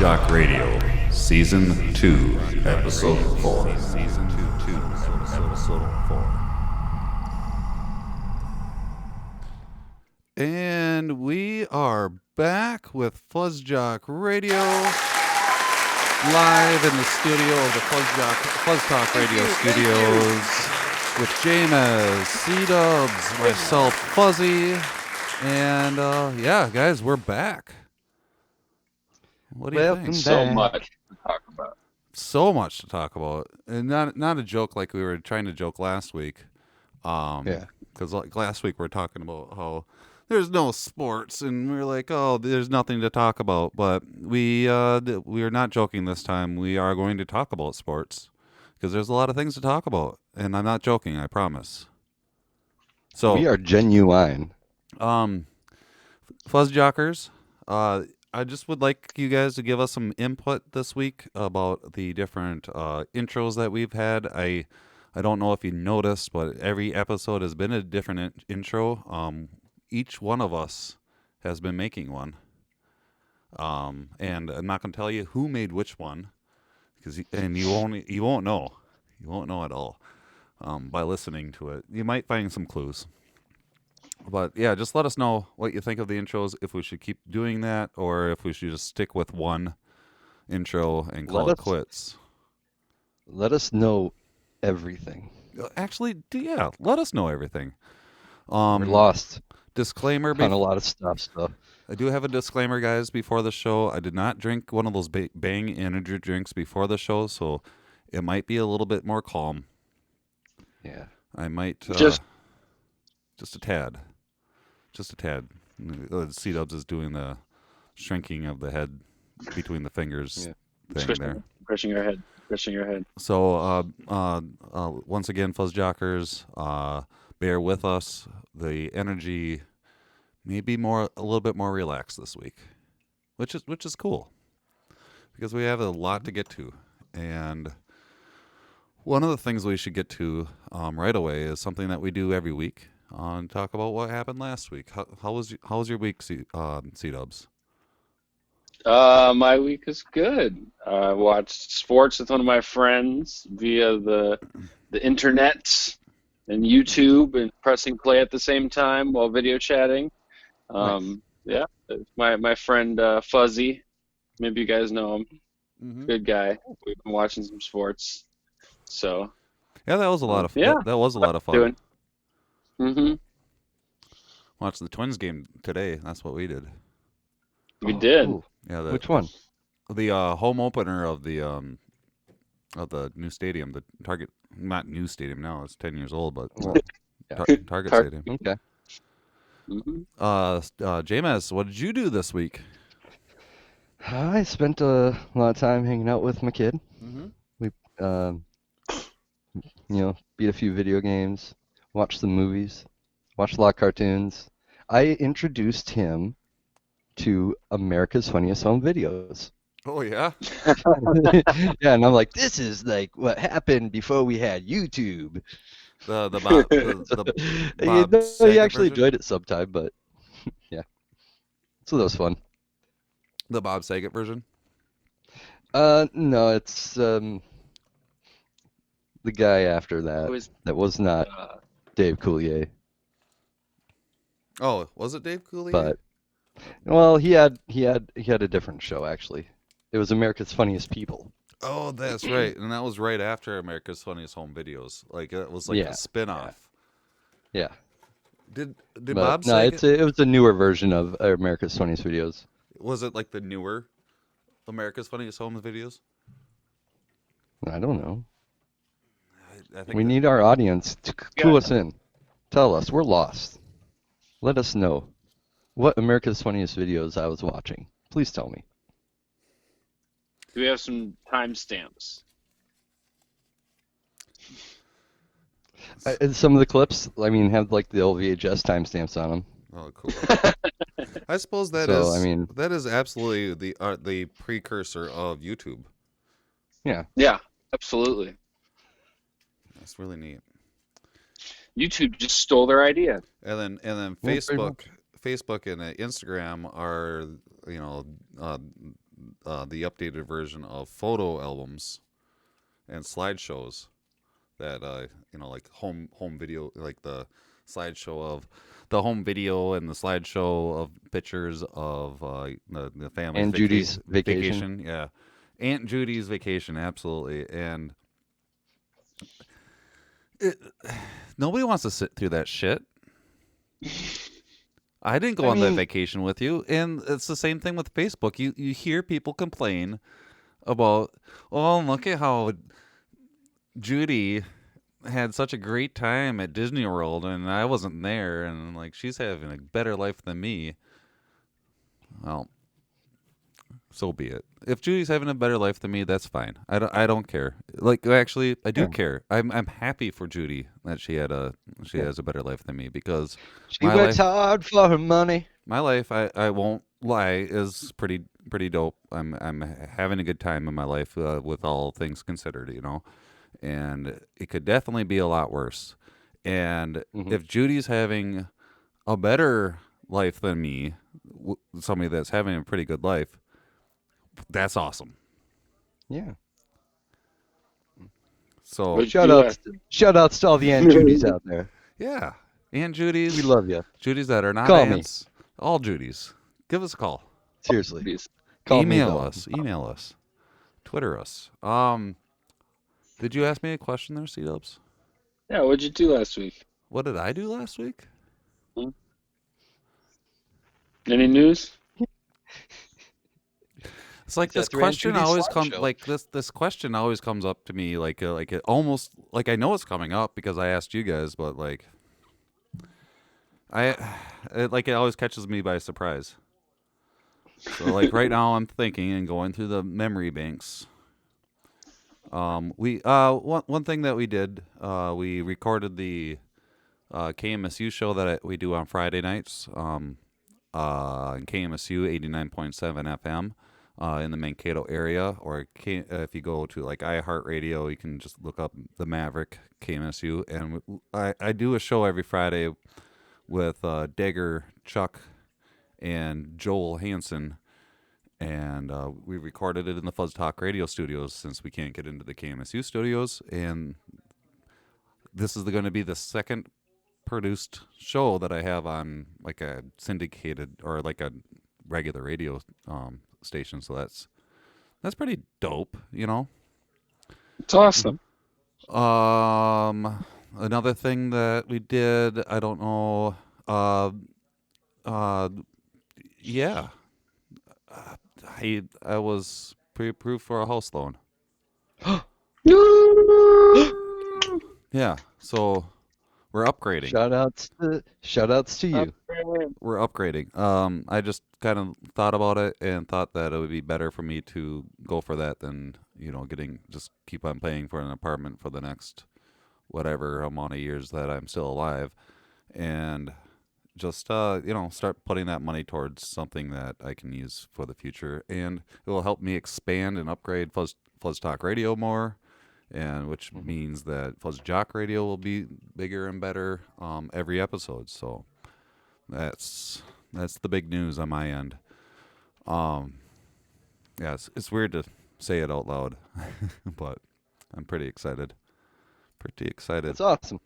FuzzJockRadio, Season 2, Episode 4. Season 2, Episode 4. And we are back with FuzzJock Radio, live in the studio of the FuzzTalk Radio studios with James, C-Dubs, myself, Fuzzy, and yeah, guys, we're back. What do you think? So much to talk about. So much to talk about, and not a joke like we were trying to joke last week. Yeah. Because like last week we were talking about how there's no sports, and we were like, oh, there's nothing to talk about. But we are not joking this time. We are going to talk about sports because there's a lot of things to talk about, and I'm not joking. I promise. So We are genuine. FuzzJockers, I just would like you guys to give us some input this week about the different intros that we've had. I don't know if you noticed, but every episode has been a different intro. Each one of us has been making one. And I'm not going to tell you who made which one, and you won't know. You won't know at all by listening to it. You might find some clues. But yeah, just let us know what you think of the intros, if we should keep doing that, or if we should just stick with one intro and call it quits. Let us know everything. Actually, yeah, let us know everything. We're lost Disclaimer. on a lot of stuff. I do have a disclaimer, guys, before the show. I did not drink one of those Bang energy drinks before the show, so it might be a little bit more calm. Yeah. I might... Just a tad. Just a tad. C-Dubs is doing the shrinking of the head between the fingers thing there. Crushing your head. So, once again, FuzzJockers, bear with us. The energy may be a little bit more relaxed this week, which is cool because we have a lot to get to. And one of the things we should get to right away is something that we do every week. And talk about what happened last week. How was your week, C-Dubs? My week is good. I watched sports with one of my friends via the internet and YouTube, and pressing play at the same time while video chatting. Nice. Yeah, my friend Fuzzy. Maybe you guys know him. Mm-hmm. Good guy. We've been watching some sports. So Yeah, that was a lot of fun. Yeah. That was a lot of fun. Doing. Mm-hmm. Watched the Twins game today. That's what we did. We did. Cool. Yeah. Which one? The home opener of the new stadium, the Target, not new stadium now. It's 10 years old, but Target Stadium. Okay. Mm-hmm. James, what did you do this week? I spent a lot of time hanging out with my kid. Mm-hmm. We, beat a few video games, watched some movies, watched a lot of cartoons. I introduced him to America's Funniest Home Videos. Oh yeah. Yeah, and I'm like, this is like what happened before we had YouTube. The Bob He Saget actually version? enjoyed it sometime, but yeah. So that was fun. The Bob Saget version. No, it's the guy after that. Who is- That was not Dave Coulier, Oh, was it Dave Cooley? but well, he had a different show actually. It was America's Funniest People. Oh, that's right, and that was right after America's Funniest Home Videos. Like it was like a spin-off. Yeah. Did But Bob no, Saget? it was a newer version of America's Funniest Videos. Was it like the newer America's Funniest Home Videos? I don't know. I think We need our audience to clue us in. Tell us. We're lost. Let us know what America's Funniest Videos I was watching. Please tell me. Do we have some timestamps? And some of the clips, have like the old VHS timestamps on them. Oh, cool. I suppose that is absolutely the precursor of YouTube. Yeah. Yeah, absolutely. That's really neat. YouTube just stole their idea. And then Well, pretty Facebook and Instagram are the updated version of photo albums and slideshows that like home video, like the slideshow of the home video and the slideshow of pictures of the family's And Judy's vacation. Yeah, Aunt Judy's vacation, absolutely. And nobody wants to sit through that shit. I didn't go on that vacation with you, and it's the same thing with Facebook. You hear people complain about, oh, look at how Judy had such a great time at Disney World, and I wasn't there, and like she's having a better life than me. Well, so be it. If Judy's having a better life than me, that's fine. I don't care. Like, actually, I do care. I'm happy for Judy that she has a better life than me, because she works hard for her money. My life, I won't lie, is pretty dope. I'm having a good time in my life, with all things considered, and it could definitely be a lot worse. And if Judy's having a better life than me, somebody that's having a pretty good life, that's awesome. Yeah. So shout outs to all the Aunt Judys out there. Yeah, Aunt Judys, we love you. Judys that are not call aunts, me. All Judys, give us a call. Seriously, email us, Twitter us. Did you ask me a question there, C-Dubs? Yeah, what'd you do last week? What did I do last week? Any news? It's like this question always comes this question always comes up to me like it almost like I know it's coming up because I asked you guys, but like it always catches me by surprise. So like right now I'm thinking and going through the memory banks. One thing that we did, we recorded the KMSU show that we do on Friday nights, in KMSU 89.7 FM. In the Mankato area, or if you go to like iHeartRadio, you can just look up the Maverick KMSU. And I do a show every Friday with Dagger, Chuck, and Joel Hansen, and we recorded it in the FuzzJockRadio studios since we can't get into the KMSU studios. And this is going to be the second produced show that I have on like a syndicated or like a regular radio station, so that's pretty dope, It's awesome. Another thing that we did, I don't know, yeah, I was pre-approved for a house loan. Yeah, so we're upgrading. Shout outs to you. We're upgrading. I just kind of thought about it and thought that it would be better for me to go for that than, just keep on paying for an apartment for the next whatever amount of years that I'm still alive. And just, start putting that money towards something that I can use for the future. And it will help me expand and upgrade FuzzJockRadio more. And which means that FuzzJockRadio will be bigger and better every episode. So that's the big news on my end. Yeah, it's weird to say it out loud, but I'm pretty excited. That's awesome.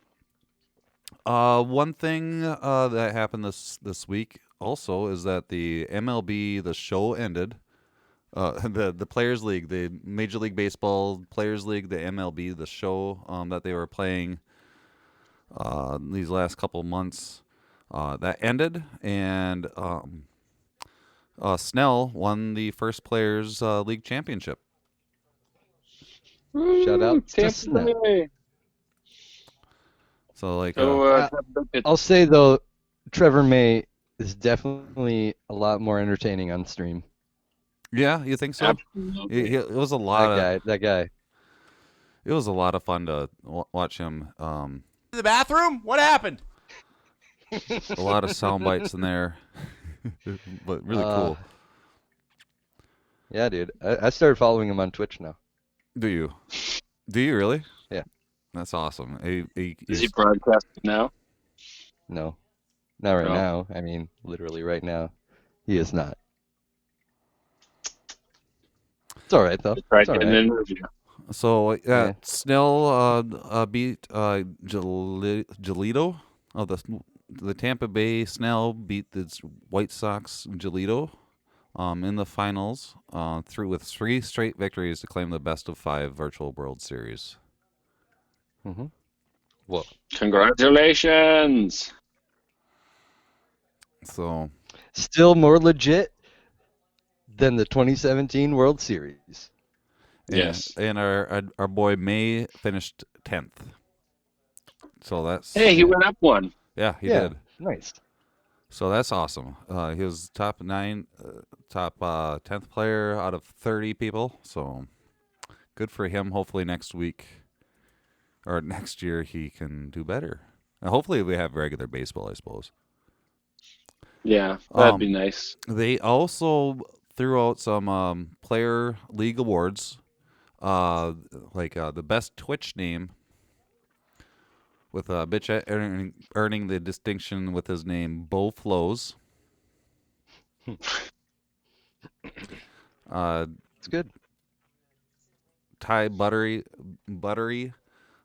One thing that happened this week also is that the MLB the show ended. The Players League, the Major League Baseball Players League, the MLB, the show that they were playing these last couple months, that ended, and Snell won the first Players League championship. Shout out to Snell. So like, I'll say though, Trevor May is definitely a lot more entertaining on stream. Yeah, you think so? It was a lot that guy. It was a lot of fun to watch him. The bathroom? What happened? A lot of sound bites in there, but really cool. Yeah, dude. I started following him on Twitch now. Do you? Do you really? Yeah. That's awesome. Is he broadcasting now? No. Not right now. I mean, literally right now. He is not. It's all right though. Try It's all getting right. an interview. So Yeah. Snell beat Giolito. Oh, the Tampa Bay Snell beat the White Sox Giolito in the finals through with 3 straight victories to claim the best of 5 virtual World Series. Mm-hmm. Whoa. Congratulations. So Still more legit than the 2017 World Series. Yes. and our boy May finished 10th. So that's Hey, he went up one. yeah, he Yeah. did. Nice. So that's awesome. He was top 10th player out of 30 people. So good for him. Hopefully next week or next year he can do better. And hopefully we have regular baseball, I suppose. Yeah, that'd be nice. They also threw out some player league awards, like the best Twitch name, with Bitch earning the distinction with his name Bo Flows. It's good. Ty Buttery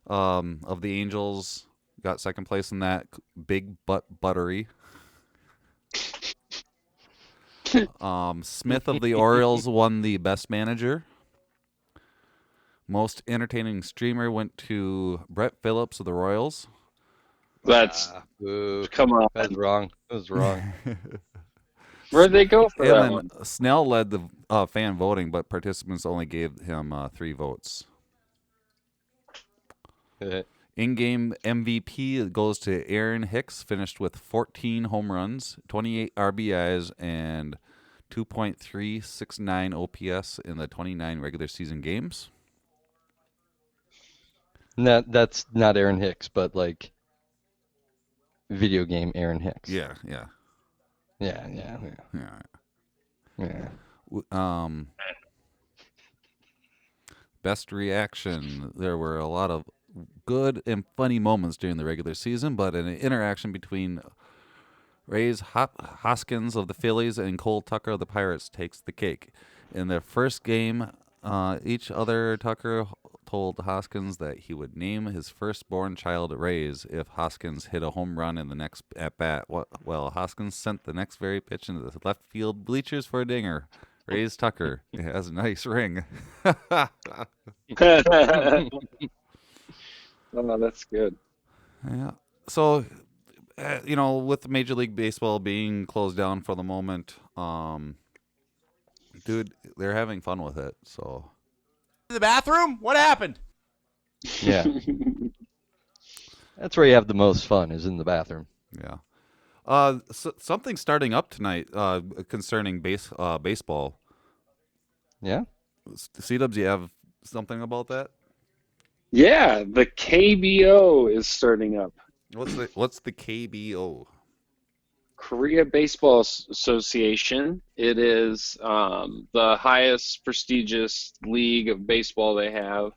of the Angels got second place in that. Big Butt Buttery. Smith of the Orioles won the best manager. Most entertaining streamer went to Brett Phillips of the Royals. That's Boo. come on. That was wrong. That was wrong. Where'd they go for that And then one? Snell led the fan voting, but participants only gave him 3 votes. In-game MVP goes to Aaron Hicks, finished with 14 home runs, 28 RBIs, and 2.369 OPS in the 29 regular season games. That's not Aaron Hicks, but like video game Aaron Hicks. Yeah. Best reaction. There were a lot of good and funny moments during the regular season, but an interaction between Ray's Hoskins of the Phillies and Cole Tucker of the Pirates takes the cake. In their first game, each other Tucker told Hoskins that he would name his firstborn child Rays if Hoskins hit a home run in the next at bat. Well, Hoskins sent the next very pitch into the left field bleachers for a dinger. Rays Tucker. It has a nice ring. Oh, that's good. Yeah. So, with Major League Baseball being closed down for the moment, dude, they're having fun with it. So. The bathroom? What happened? Yeah. That's where you have the most fun, is in the bathroom. Yeah. Something starting up tonight concerning baseball. Yeah? C-Dubs, you have something about that? Yeah, the KBO is starting up. What's the KBO? Korea Baseball Association. It is the highest prestigious league of baseball they have.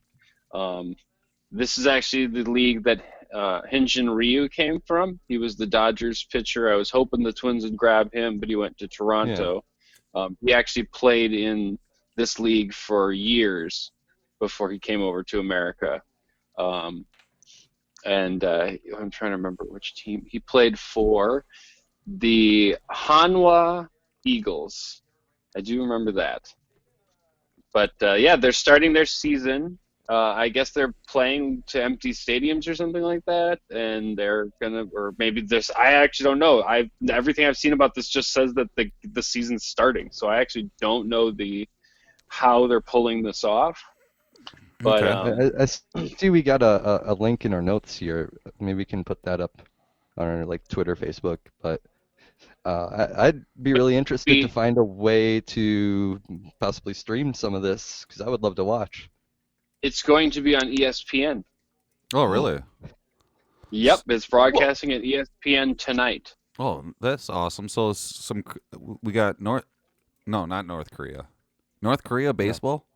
This is actually the league that Hyun-Jin Ryu came from. He was the Dodgers pitcher. I was hoping the Twins would grab him, but he went to Toronto. He actually played in this league for years before he came over to America. I'm trying to remember which team he played for. The Hanwha Eagles. I do remember that. But yeah, they're starting their season. I guess they're playing to empty stadiums or something like that, and they're gonna, or maybe this. I actually don't know. Everything I've seen about this just says that the season's starting, so I actually don't know how they're pulling this off. But Okay. I see we got a link in our notes here. Maybe we can put that up on our Twitter, Facebook. But I'd be really interested to find a way to possibly stream some of this, because I would love to watch. It's going to be on ESPN. Oh, really? Yep, it's broadcasting at ESPN tonight. Oh, that's awesome. So we got not North Korea. North Korea baseball?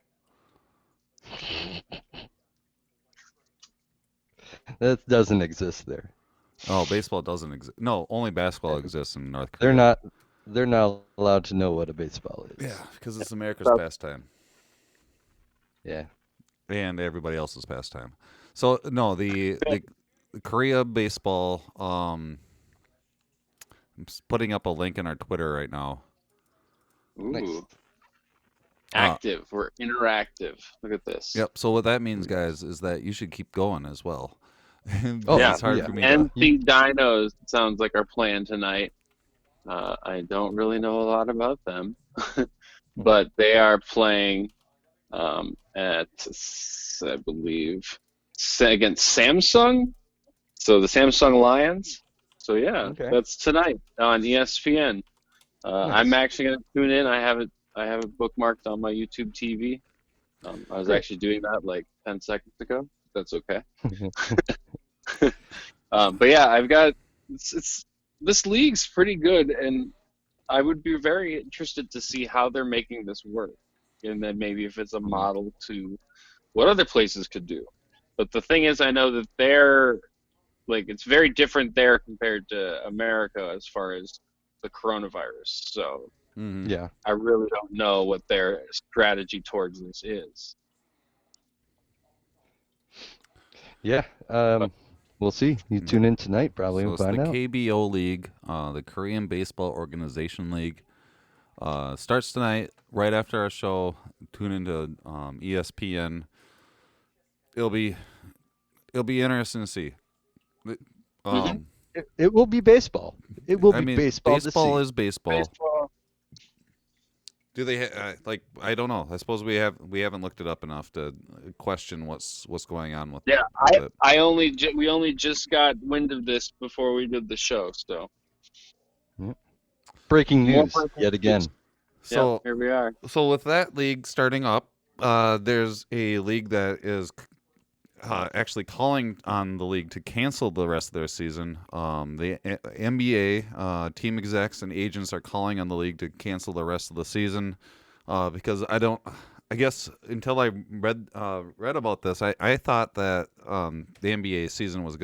That doesn't exist there. Oh, baseball doesn't exist. No, only basketball exists in North Korea. They're not allowed to know what a baseball is. Yeah, because it's America's pastime. Yeah. and everybody else's pastime. So no, the Korea baseball. I'm just putting up a link in our Twitter right now. Nice. Ooh, active. We're interactive. Look at this. Yep. So what that means, guys, is that you should keep going as well. Oh, Yeah, It's hard yeah. for me to. NC Dinos sounds like our plan tonight. I don't really know a lot about them, but they are playing at, I believe, against Samsung. So the Samsung Lions. So yeah, Okay. that's tonight on ESPN. I'm Nice. actually going to tune in. I have it bookmarked on my YouTube TV. I was Great. actually doing that like 10 seconds ago. That's okay. But yeah, I've got this league's pretty good, and I would be very interested to see how they're making this work, and then maybe if it's a model to what other places could do. But the thing is, I know that they're like it's very different there compared to America as far as the coronavirus. So Mhm. Yeah. I really don't know what their strategy towards this is. Yeah. We'll see. You tune in tonight, probably, So and it's the find out. KBO League, the Korean Baseball Organization League. Starts tonight, right after our show. Tune into ESPN. It'll be interesting to see. Um, It will be baseball. It will I be mean, baseball to baseball see. is baseball. Baseball. Do they like? I don't know. I suppose we haven't looked it up enough to question what's going on with. Yeah, with it. we only just got wind of this before we did the show. So Breaking More news breaking yet again. news. So yeah, here we are. So with that league starting up, there's a league that is actually calling on the league to cancel the rest of their season. The NBA team execs and agents are calling on the league to cancel the rest of the season because I guess until I read about this, I thought that the NBA season was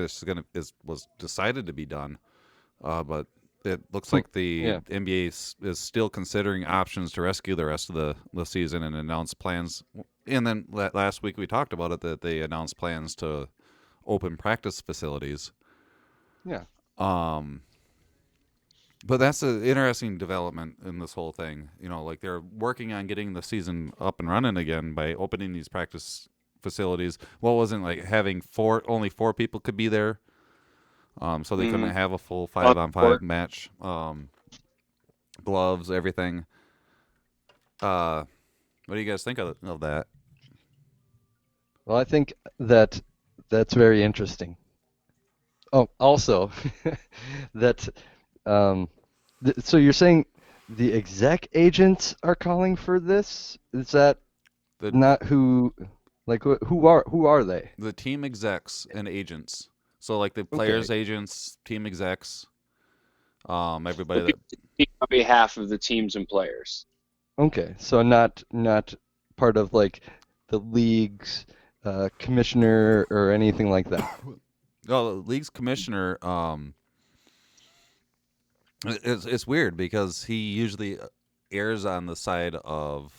was decided to be done, but it looks like the Yeah. NBA is still considering options to rescue the rest of the season and announce plans. And then last week we talked about it, that they announced plans to open practice facilities. Yeah. But that's an interesting development in this whole thing. You know, like they're working on getting the season up and running again by opening these practice facilities. Well, it wasn't like having only four people could be there. So they couldn't have a full 5-on-5 match. Gloves, everything. What do you guys think of that? Well, I think that's very interesting. Oh, also, that so you're saying the exec agents are calling for this? Is that not who? Like who are they? The team execs and agents. So like the players' agents, team execs, everybody that On behalf of the teams and players. Okay, so not part of like the league's commissioner or anything like that. No, the league's commissioner. It's weird because he usually errs on the side of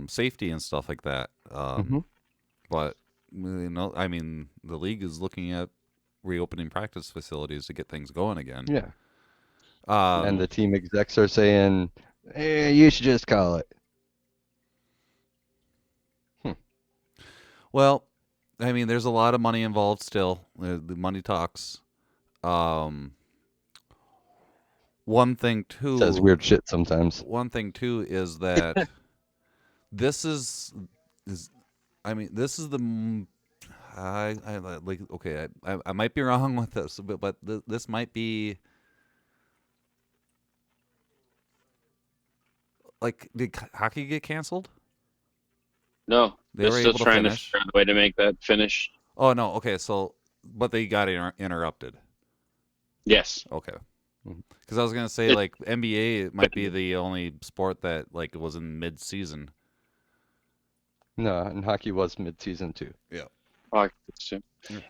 safety and stuff like that. But I mean, the league is looking at reopening practice facilities to get things going again. Yeah. And the team execs are saying, "Hey, you should just call it." Well, I mean, there's a lot of money involved still. The money talks. One thing too Says weird shit sometimes. One thing too is that this is I mean, this is the I like okay. I might be wrong with this, but this might be like, did hockey get canceled? No, They they're were still able to trying to finish. figure out a way to make that finish. Oh no, okay. So, but they got interrupted. Yes. Okay. Because I was gonna say like NBA might be the only sport that like was in mid-season. No, and hockey was mid-season too. Yeah. Hockey too. And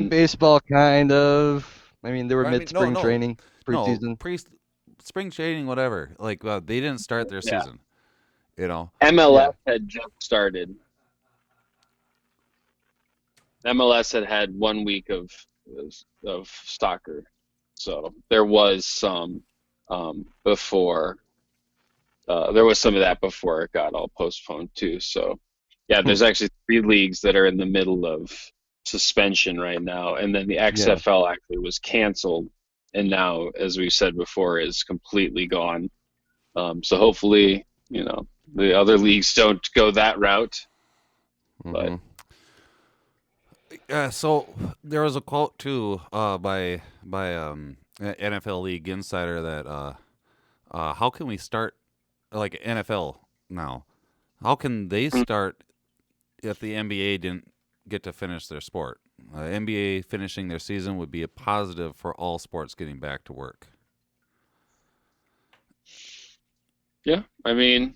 And baseball kind of. I mean, they were I mean, mid-spring no. training, preseason. No, spring training, whatever. Like they didn't start their season. MLS had just started. MLS had 1 week of soccer, so there was some before. There was some of that before it got all postponed too. So, yeah, there's actually 3 leagues that are in the middle of suspension right now, and then the XFL actually was canceled, and now, as we said before, is completely gone. So hopefully, the other leagues don't go that route. But so there was a quote too by NFL League Insider that how can we start like NFL now? How can they start if the NBA didn't get to finish their sport? NBA finishing their season would be a positive for all sports getting back to work. Yeah, I mean,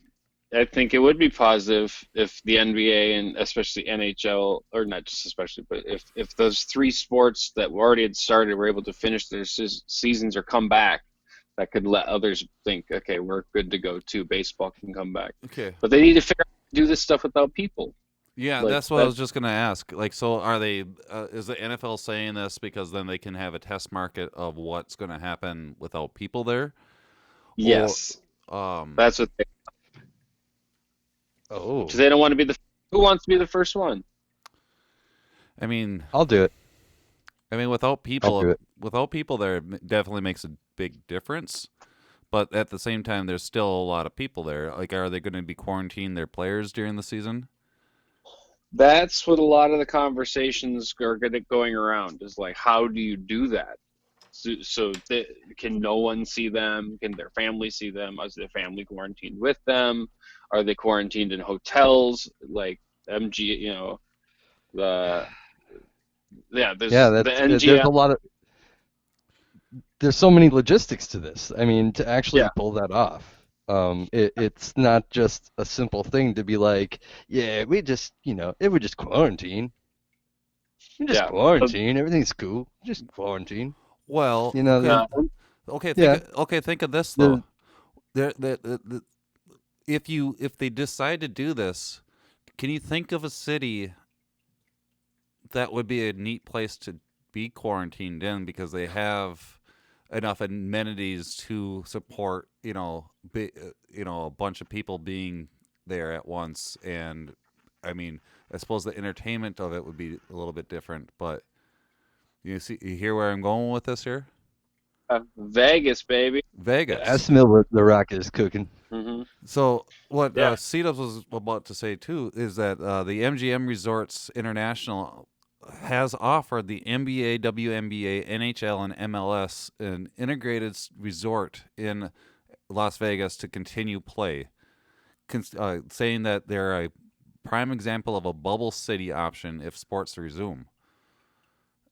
I think it would be positive if the NBA and especially NHL, or not just especially, but if those 3 sports that already had started were able to finish their seasons or come back, that could let others think, okay, we're good to go too. Baseball can come back. Okay. But they need to figure out how to do this stuff without people. Yeah, that's what I was just going to ask. Like, so are they, is the NFL saying this because then they can have a test market of what's going to happen without people there? Yes. That's what they. Oh. Because they don't want to be who wants to be the first one? I mean, I'll do it. I mean, without people there, it definitely makes a big difference. But at the same time, there's still a lot of people there. Like, are they going to be quarantining their players during the season? That's what a lot of the conversations are going around. Is like, how do you do that? So can no one see them? Can their family see them? Is their family quarantined with them? Are they quarantined in hotels? Like MG, there's the NGM. There's a lot of. There's so many logistics to this. I mean, to actually pull that off, it's not just a simple thing to be like, yeah, we just, it would just quarantine. We just quarantine. Everything's cool. Just quarantine. Well, okay. Think of this though. If they decide to do this, can you think of a city that would be a neat place to be quarantined in because they have enough amenities to support, a bunch of people being there at once? And I mean, I suppose the entertainment of it would be a little bit different, but you hear where I'm going with this here? Vegas, baby. Vegas. I smell what the Rock is cooking. Mm-hmm. So what C-Dubs was about to say too is that the MGM Resorts International has offered the NBA, WNBA, NHL, and MLS an integrated resort in Las Vegas to continue play, saying that they're a prime example of a bubble city option if sports resume.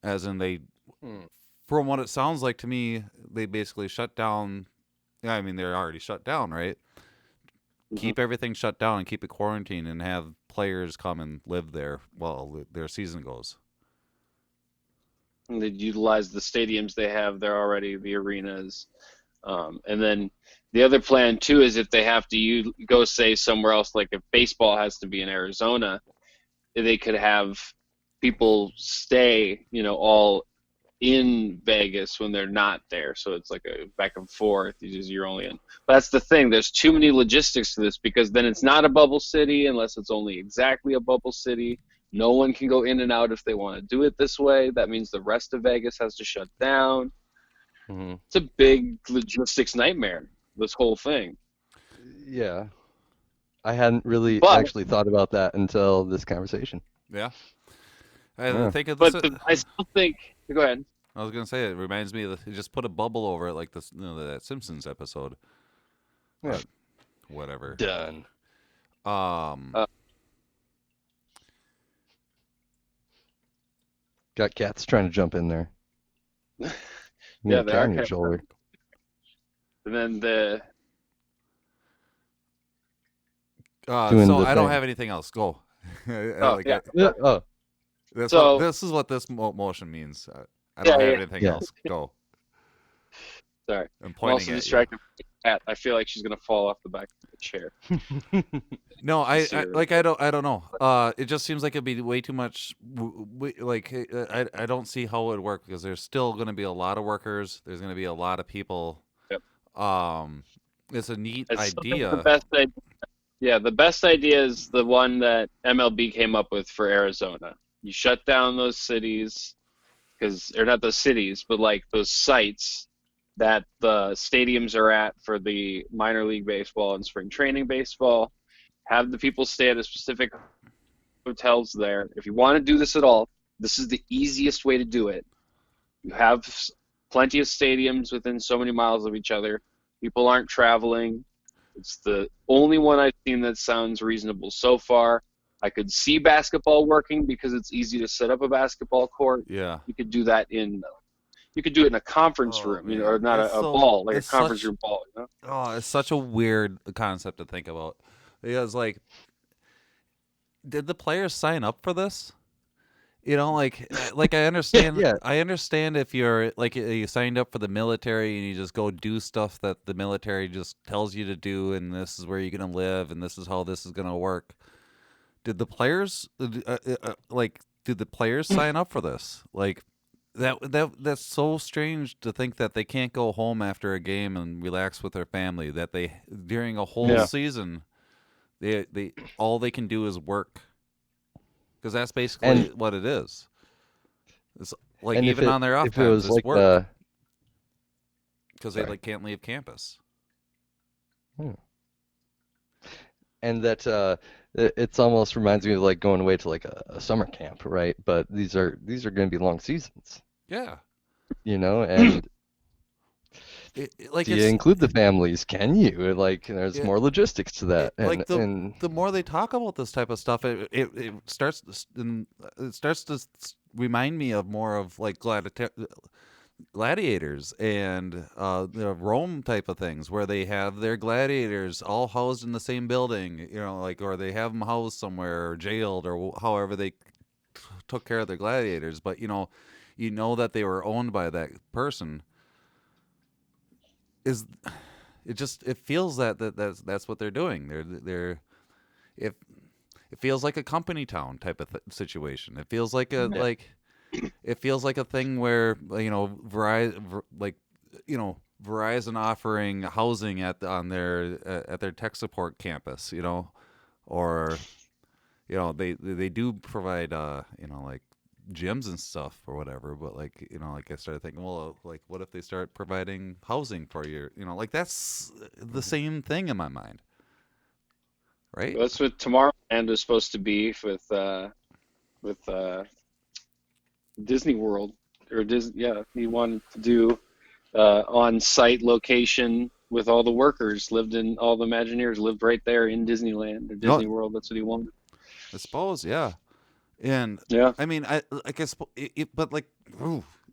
As in from what it sounds like to me, they basically shut down. I mean, they're already shut down, right? Mm-hmm. Keep everything shut down and keep it quarantined and have players come and live there while their season goes. And they'd utilize the stadiums they have there already, the arenas. And then the other plan, too, is if they have to go, say, somewhere else, like if baseball has to be in Arizona, they could have people stay, all in Vegas when they're not there. So it's like a back and forth. You're only in. But that's the thing. There's too many logistics to this because then it's not a bubble city unless it's only exactly a bubble city. No one can go in and out if they want to do it this way. That means the rest of Vegas has to shut down. Mm-hmm. It's a big logistics nightmare, this whole thing. Yeah. I hadn't really actually thought about that until this conversation. Yeah. I still think. Go ahead. I was gonna say it reminds me of just put a bubble over it like this, that Simpsons episode. Yeah. Whatever. Done. Got cats trying to jump in there. Yeah, they're on your shoulder. And then the. So I don't have anything else. Go. This is what this motion means. I don't have anything else. Go. Sorry. I'm I'm pointing also at you. distracted by the cat. I feel like she's gonna fall off the back of the chair. No, I Seriously. I don't know. It just seems like it'd be way too much. Like I don't see how it would work because there's still going to be a lot of workers. There's going to be a lot of people. Yep. It's a neat I still think the idea. best idea. Yeah, the best idea is the one that MLB came up with for Arizona. You shut down those cities, or not those cities, but like those sites that the stadiums are at for the minor league baseball and spring training baseball. Have the people stay at a specific hotels there. If you want to do this at all, this is the easiest way to do it. You have plenty of stadiums within so many miles of each other. People aren't traveling. It's the only one I've seen that sounds reasonable so far. I could see basketball working because it's easy to set up a basketball court. Yeah. You could do that in a conference room, man. or not It's a so- ball, like a it's conference such- room ball. Oh, it's such a weird concept to think about. Because like, did the players sign up for this? Like I understand. Yeah. I understand if you're like you signed up for the military and you just go do stuff that the military just tells you to do, and this is where you're gonna live, and this is how this is gonna work. Did the players did the players sign up for this? Like that's so strange to think that they can't go home after a game and relax with their family. That they during a whole Yeah. season, they all they can do is work. Because that's basically what it is. It's like And even on their off if it was times, it's like work because they sorry. can't leave campus. and that it's almost reminds me of like going away to like a summer camp, right? But these are going to be long seasons, Yeah, and like do you include the families? Can you? Like, there's Yeah. more logistics to that, like and the more they talk about this type of stuff, it starts to remind me of more of like gladiators and Rome type of things where they have their gladiators all housed in the same building, or they have them housed somewhere or jailed or however they took care of their gladiators. But that they were owned by that person. It feels that's what they're doing. It feels like a company town type of situation. It feels like it feels like a thing where Verizon offering housing at their tech support campus, or they do provide like gyms and stuff or whatever, but like I started thinking, well, like what if they start providing housing for your like that's the same thing in my mind, right? That's what Tomorrowland is supposed to be with Disney World or Disney. Yeah, he wanted to do on-site location with all the workers all the Imagineers lived right there in Disneyland or Disney World. That's what he wanted. I suppose, yeah. And Yeah. I mean, I guess, but like,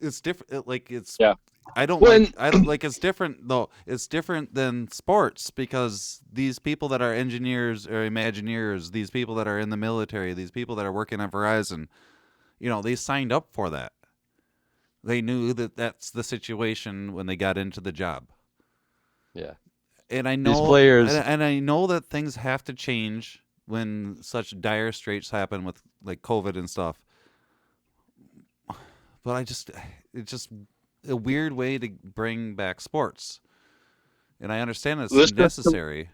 it's different. Like it's, Yeah. I don't like. It's different though. It's different than sports because these people that are engineers or Imagineers, these people that are in the military, these people that are working at Verizon, they signed up for that. They knew that that's the situation when they got into the job. yeah, And I know these players. and I know that things have to change when such dire straits happen with like COVID and stuff. But it's just a weird way to bring back sports. And I understand it's necessary.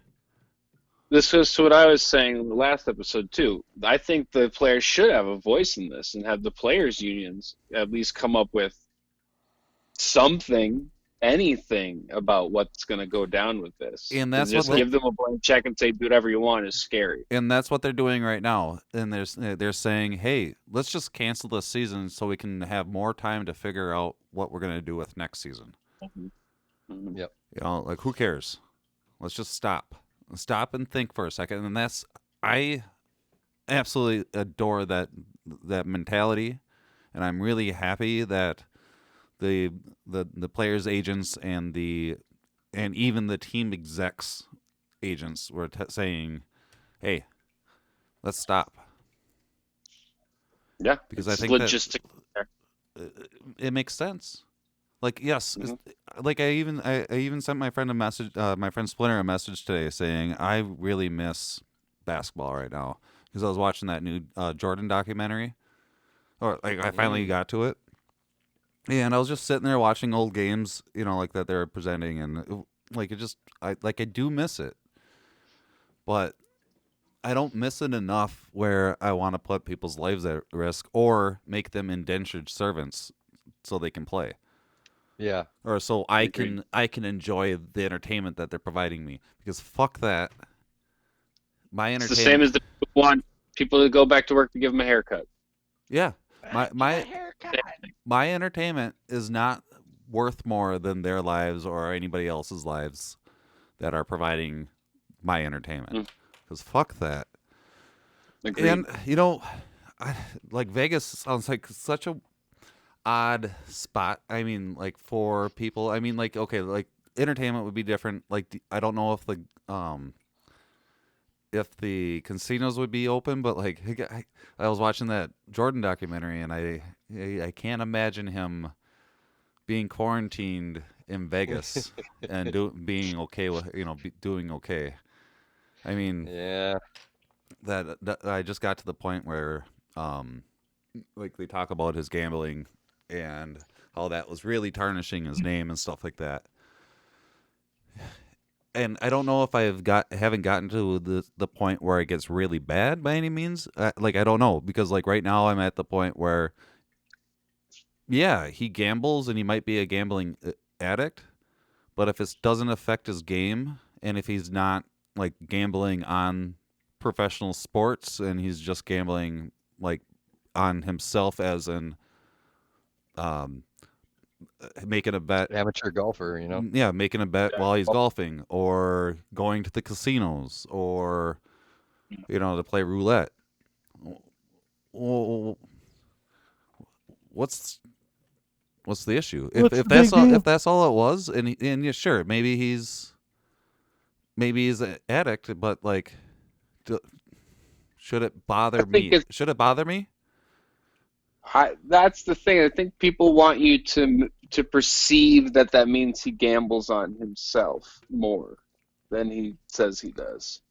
This goes to what I was saying in the last episode too. I think the players should have a voice in this and have the players' unions at least come up with something, anything about what's going to go down with this. And that's just what give them a blank check and say do whatever you want is scary. And that's what they're doing right now. And they're saying, hey, let's just cancel this season so we can have more time to figure out what we're going to do with next season. Mm-hmm. Yep. Like who cares? Let's just stop and think for a second. And I absolutely adore that mentality, and I'm really happy that the players' agents and even the team execs agents were saying, "Hey, let's stop." Yeah, because I think logistic. that it makes sense. Like, yes, like I even sent my friend a message, my friend Splinter a message today saying I really miss basketball right now because I was watching that new Jordan documentary, or like I finally got to it, and I was just sitting there watching old games, like that they were presenting, and I do miss it, but I don't miss it enough where I want to put people's lives at risk or make them indentured servants so they can play. Yeah. Or so I can enjoy the entertainment that they're providing me. Because fuck that. My It's entertainment. the same as the people who want people to go back to work to give them a haircut. Yeah. My entertainment is not worth more than their lives or anybody else's lives that are providing my entertainment. Because fuck that. Agreed. And like Vegas sounds like such a odd spot. I mean, like for people. I mean, like okay, like entertainment would be different. Like I don't know if the casinos would be open, but like I was watching that Jordan documentary, and I can't imagine him being quarantined in Vegas and being okay with doing okay. I mean, Yeah. that I just got to the point where like they talk about his gambling and how that was really tarnishing his name and stuff like that. And I don't know if haven't gotten to the point where it gets really bad by any means. Like I don't know, because like right now I'm at the point where yeah, he gambles and he might be a gambling addict, but if it doesn't affect his game and if he's not like gambling on professional sports and he's just gambling like on himself as an making a bet, Amateur golfer, yeah, making a bet while he's golfing or going to the casinos or to play roulette. Well, what's the issue? If that's all it was, and yeah, sure, maybe he's an addict, but like should it bother me? Should it bother me? That's the thing. I think people want you to perceive that means he gambles on himself more than he says he does.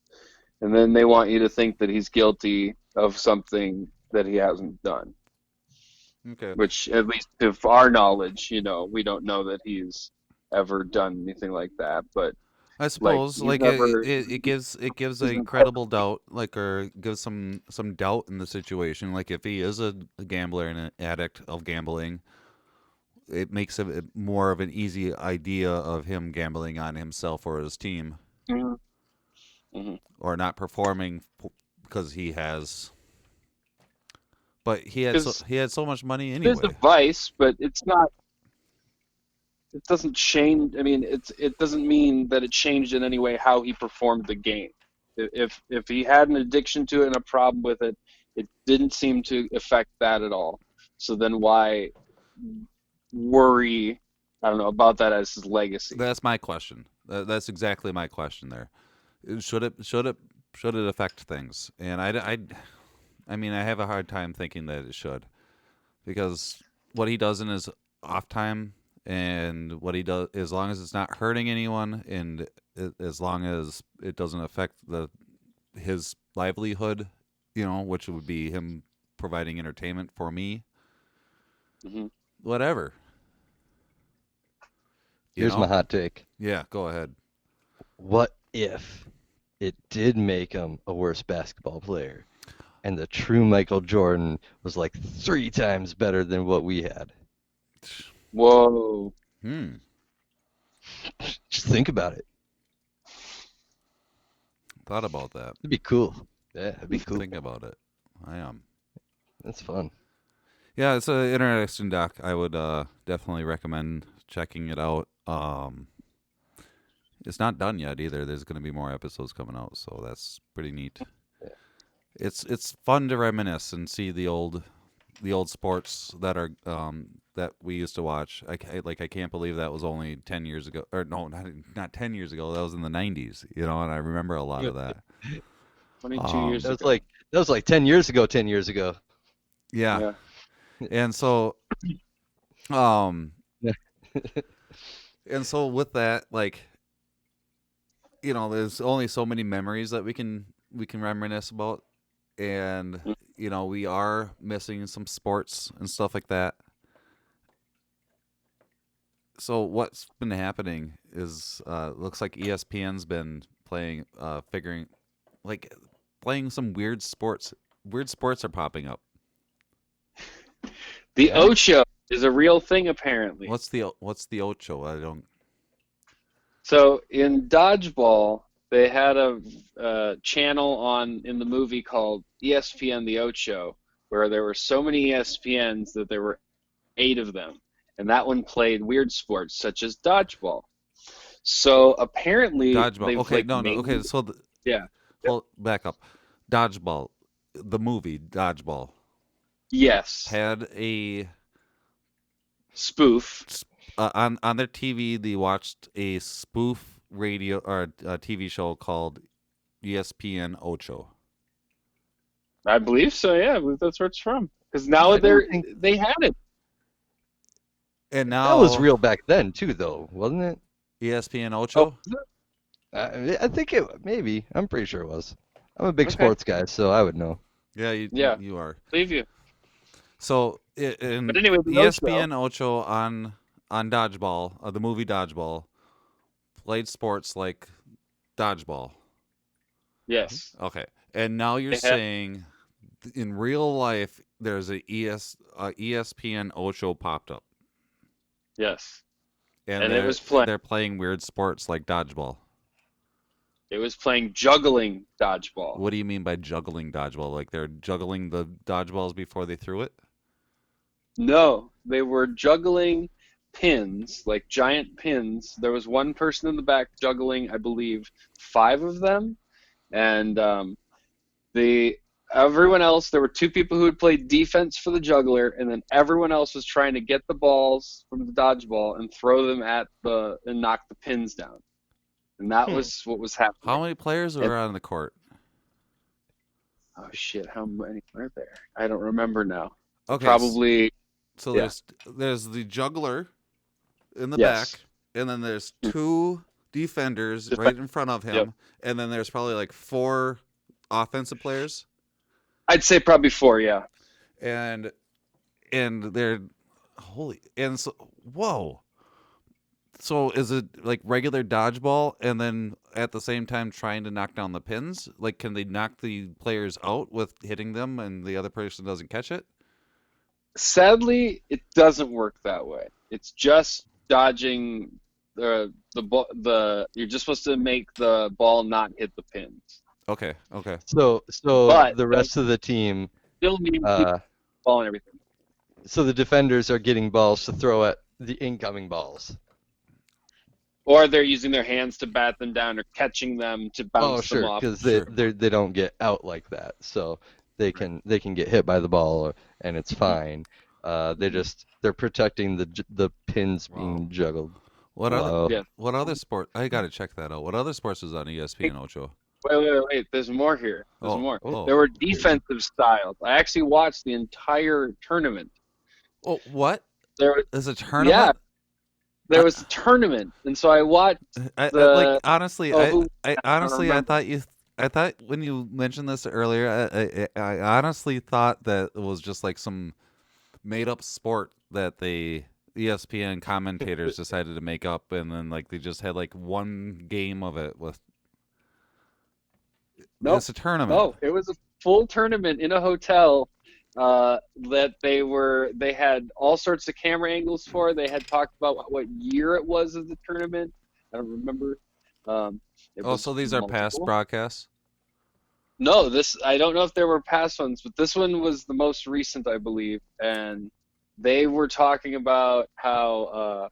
And then they want you to think that he's guilty of something that he hasn't done. Okay. Which, at least to our knowledge, we don't know that he's ever done anything like that. But I suppose it gives a credible doubt, like, or gives some doubt in the situation. Like if he is a gambler and an addict of gambling, it makes it more of an easy idea of him gambling on himself or his team, or not performing because he has. But he had so much money anyway. It's a vice, but it's not. It doesn't change. I mean, it doesn't mean that it changed in any way how he performed the game. If he had an addiction to it and a problem with it, it didn't seem to affect that at all. So then why worry? I don't know about that as his legacy. That's my question. That's exactly my question. There, should it affect things? And I mean, I have a hard time thinking that it should, because what he does in his off time. And what he does, as long as it's not hurting anyone, and as long as it doesn't affect his livelihood, which would be him providing entertainment for me, whatever. Here's my hot take. Yeah, go ahead. What if it did make him a worse basketball player, and the true Michael Jordan was like 3 times better than what we had? Whoa. Just think about it. Thought about that. It'd be cool. Yeah, it'd be cool. Think about it. I am. That's fun. Yeah, it's an interesting doc. I would definitely recommend checking it out. It's not done yet either. There's going to be more episodes coming out, so that's pretty neat. Yeah. It's fun to reminisce and see the old sports that are that we used to watch. I can't believe that was only 10 years ago, or no, not 10 years ago. That was in the 90s, and I remember a lot of that. 22 years ago. That was like 10 years ago. 10 years ago. Yeah. And so, And so with that, like, there's only so many memories that we can reminisce about, and we are missing some sports and stuff like that. So what's been happening is looks like ESPN's been playing playing some weird sports. Weird sports are popping up. The Ocho is a real thing, apparently. What's the Ocho? I don't. So in dodgeball, they had a channel in the movie called ESPN The Ocho, where there were so many ESPNs that there were 8 of them, and that one played weird sports such as dodgeball. So apparently, Dodgeball. Okay, like, no. Okay, so yeah. Hold back up. Dodgeball, the movie Dodgeball. Yes. Had a spoof on their TV. They watched a spoof radio or a TV show called ESPN Ocho. I believe so. Yeah, I believe that's where it's from. Because now they had it. And now that was real back then too, though, wasn't it? ESPN Ocho. I think it maybe. I'm pretty sure it was. I'm a big sports guy, so I would know. Yeah, you are. Believe you. So, but anyway, ESPN Ocho on Dodgeball, the movie Dodgeball, played sports like dodgeball. Yes. Okay, and now you're saying in real life there's a ESPN Ocho popped up. Yes. And it was playing. They're playing weird sports like dodgeball. It was playing juggling dodgeball. What do you mean by juggling dodgeball? Like they're juggling the dodgeballs before they threw it? No, they were juggling pins, like giant pins. There was one person in the back juggling, I believe, 5 of them, and everyone else. There were 2 people who had played defense for the juggler, and then everyone else was trying to get the balls from the dodgeball and throw them and knock the pins down. And that was what was happening. How many players were on the court? Oh shit! How many are there? I don't remember now. Okay, probably. So there's the juggler in the back, and then there's 2 defenders right in front of him, and then there's probably like 4 offensive players. I'd say probably 4, yeah. And they're whoa. So is it like regular dodgeball and then at the same time trying to knock down the pins? Like, can they knock the players out with hitting them and the other person doesn't catch it? Sadly, it doesn't work that way. It's just dodging the ball. You're just supposed to make the ball not hit the pins. Okay. So but the rest of the team still need the ball and everything. So the defenders are getting balls to throw at the incoming balls. Or they're using their hands to bat them down or catching them to bounce them off. Because they don't get out like that, so they can get hit by the ball and it's fine. They're protecting the pins being juggled. What other sport? I gotta check that out. What other sports is on ESPN Ocho? Wait. There's more here. There's more. There were defensive styles. I actually watched the entire tournament. Oh, what? There's a tournament? Yeah. There was a tournament, and so I watched. I thought when you mentioned this earlier, I honestly thought that it was just like some made-up sport that the ESPN commentators decided to make up, and then like they just had like one game of it with. No, it's a tournament. No, it was a full tournament in a hotel. That they had all sorts of camera angles for. They had talked about what year it was of the tournament. I don't remember. So these are past broadcasts? No, I don't know if there were past ones, but this one was the most recent, I believe. And they were talking about how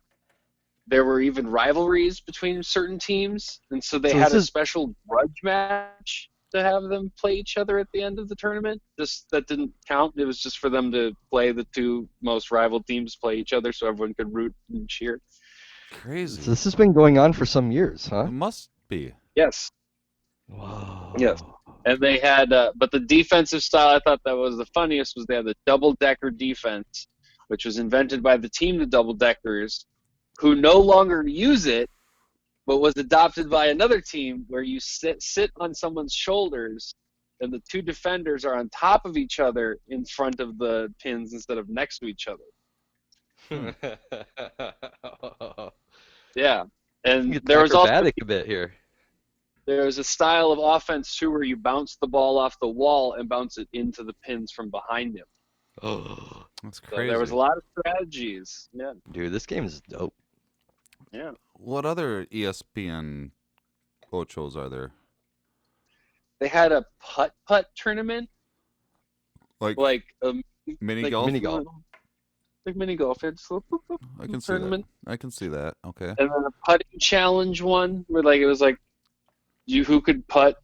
there were even rivalries between certain teams, and so they had a special grudge match to have them play each other at the end of the tournament. That didn't count. It was just for them to play the 2 most rival teams play each other so everyone could root and cheer. Crazy. So this has been going on for some years, huh? It must be. Yes. Wow. Yes. And they had, but the defensive style I thought that was the funniest was they had the double-decker defense, which was invented by the team, the Double Deckers, who no longer use it, but was adopted by another team where you sit on someone's shoulders and the two defenders are on top of each other in front of the pins instead of next to each other. Yeah. And It's there was also acrobatic a bit here. there's a style of offense too where you bounce the ball off the wall and bounce it into the pins from behind him. Oh, That's So crazy. there was a lot of strategies. Yeah. dude, this game is dope. Yeah. What other ESPN Ochos are there? They had a putt tournament, Like a mini like golf? Mini golf. like mini golf. It's a I can see that. tournament. I can see that. Okay. And then a putting challenge one where like it was like who could putt,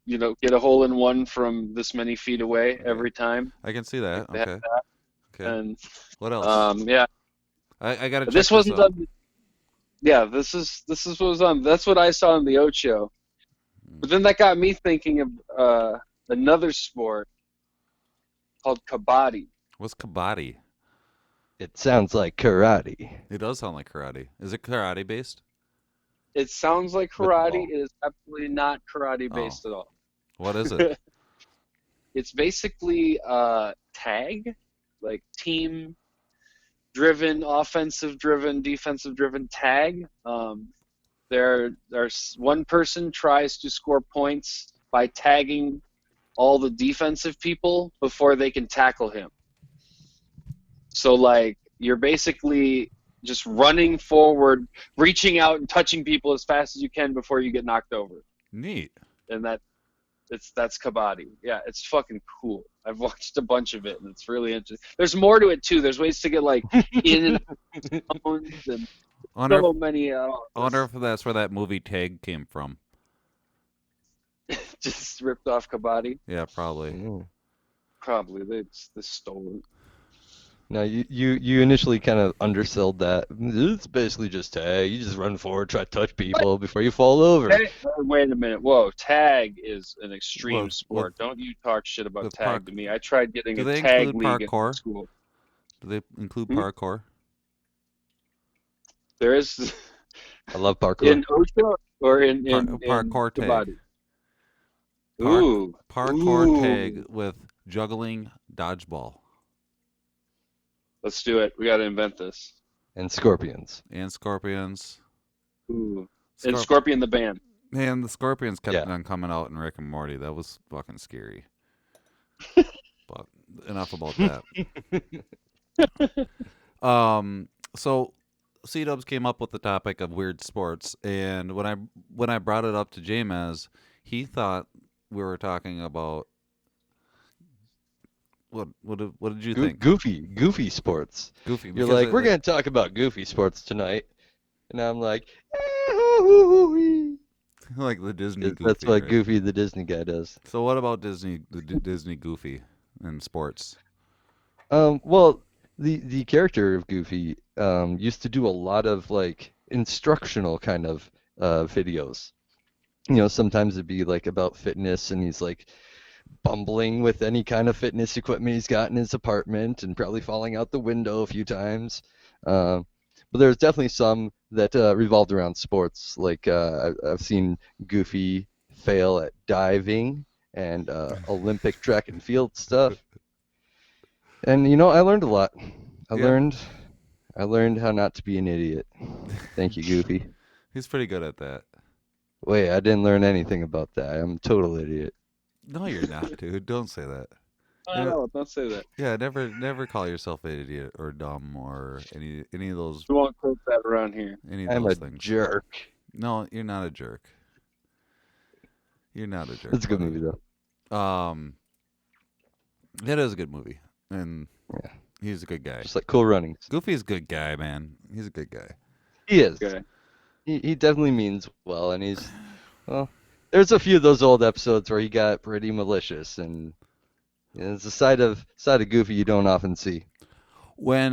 get a hole in one from this many feet away every time. I can see that. They had Okay. that. Okay. And What else? yeah, I gotta check this wasn't out. on. Yeah, this is what was on. That's what I saw in the Ocho. But then that got me thinking of another sport called kabaddi. What's kabaddi? It sounds like karate. It does sound like karate. Is it karate based? It sounds like With the karate. ball. It is absolutely not karate based at all. What is it? It's basically tag, like team driven, offensive driven, defensive driven tag. There's one person tries to score points by tagging all the defensive people before they can tackle him. So like you're basically just running forward, reaching out and touching people as fast as you can before you get knocked over. Neat. And that's kabaddi. Yeah, it's fucking cool. I've watched a bunch of it and it's really interesting. There's more to it too. There's ways to get like in and out of zones and I wonder, so if, many. I wonder if that's where that movie Tag came from. Just ripped off kabaddi. Yeah, probably. Mm. Probably they stole it. Now you initially kind of undersold that. It's basically just tag. You just run forward, try to touch people before you fall over. Hey, wait a minute. Whoa, tag is an extreme Well, sport. Don't you talk shit about with tag to me. I tried getting do a they tag include league parkour? in school. Do they include Hmm? parkour? There is I love parkour. in OSHA or in Parkour tag. kabaddi. Park- Ooh, Parkour Ooh. tag with juggling dodgeball Let's do it. We got to invent this. And scorpions. and scorpions. Ooh. And Scorp- Scorpion the band. Man, the scorpions kept Yeah. on coming out in Rick and Morty. That was fucking scary. But enough about that. So C-Dubs came up with the topic of weird sports, and when I brought it up to Jamez, he thought we were talking about what did you think? Goofy sports. Goofy. You're because like, it- we're gonna talk about goofy sports tonight, and I'm like, like the Disney Goofy. that's what right? Goofy the Disney guy does. So what about Disney? The Disney Goofy in sports? Well, the character of Goofy used to do a lot of like instructional kind of videos. Sometimes it'd be like about fitness, and he's like bumbling with any kind of fitness equipment he's got in his apartment, and probably falling out the window a few times. But there's definitely some that revolved around sports. Like I've seen Goofy fail at diving and Olympic track and field stuff. And I learned a lot. I Yeah. learned how not to be an idiot. Thank you, Goofy. He's pretty good at that. Wait, I didn't learn anything about that. I'm a total idiot. No, you're not, dude. Don't say that. I know, don't say that. Yeah, never call yourself an idiot or dumb or any of those We won't quote that around here. I'm a things. jerk. No, you're not a jerk. You're not a jerk. It's a good buddy. movie though. That is a good movie, and Yeah. he's a good guy. Just like Cool Runnings. Goofy's a good guy, man. He's a good guy. He is. Okay. He definitely means well, and there's a few of those old episodes where he got pretty malicious, and it's a side of Goofy you don't often see. When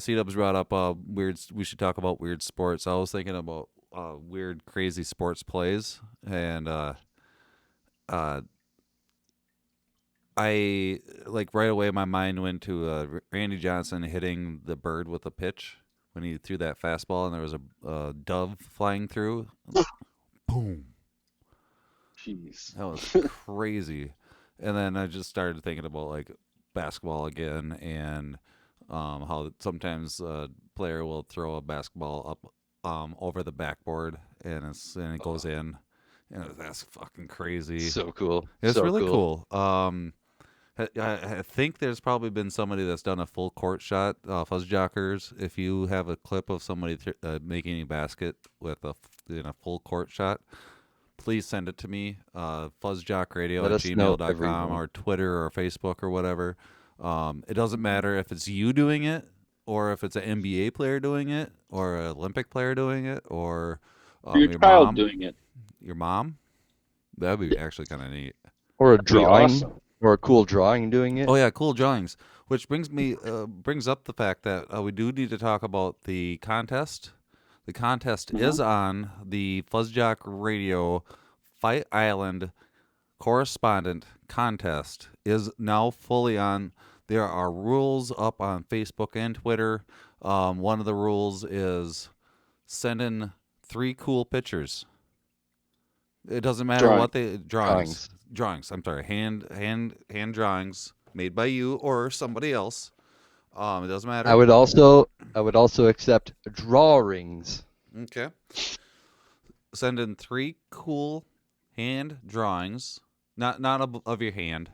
C-Dubs brought up we should talk about weird sports. I was thinking about weird, crazy sports plays, and I like right away. My mind went to Randy Johnson hitting the bird with a pitch when he threw that fastball, and there was a dove flying through. Boom! Jeez. That was crazy. And then I just started thinking about like basketball again, and how sometimes a player will throw a basketball up over the backboard, and it goes in, and that's fucking crazy. So cool. It's so really cool. I think there's probably been somebody that's done a full court shot. FuzzJockers, if you have a clip of somebody making a basket with a full court shot, please send it to me. FuzzJockRadio Let at us know, gmail.com everyone. or Twitter or Facebook or whatever. It doesn't matter if it's you doing it or if it's an NBA player doing it or an Olympic player doing it or Your your child mom. doing it. Your mom? That'd be actually kind of neat. Or a That'd be drawing, awesome. or a cool drawing doing it. Oh yeah, cool drawings. Which brings up the fact that we do need to talk about the contest. The contest is on the FuzzJock Radio Fight Island correspondent contest is now fully on. There are rules up on Facebook and Twitter. One of the rules is send in 3 cool pictures. It doesn't matter what they drawings. I'm sorry, hand drawings made by you or somebody else. It doesn't matter. I would also accept drawings. Okay. Send in 3 cool hand drawings, not of your hand,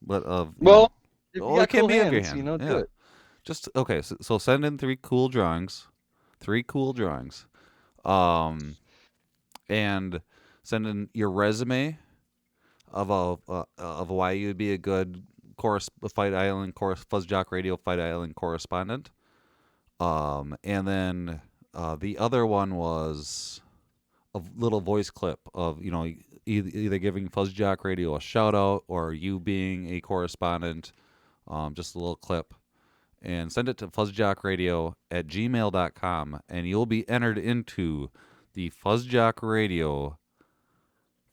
but of Well, If you Oh, got it can cool be of your hands, hand. do Yeah. it. Just okay. So send in 3 cool drawings, and send in your resume of why you'd be a good FuzzJock Radio Fight Island correspondent. And then the other one was a little voice clip of either giving FuzzJock Radio a shout out or you being a correspondent. Just a little clip. And send it to fuzzjockradio at gmail.com, and you'll be entered into the FuzzJock Radio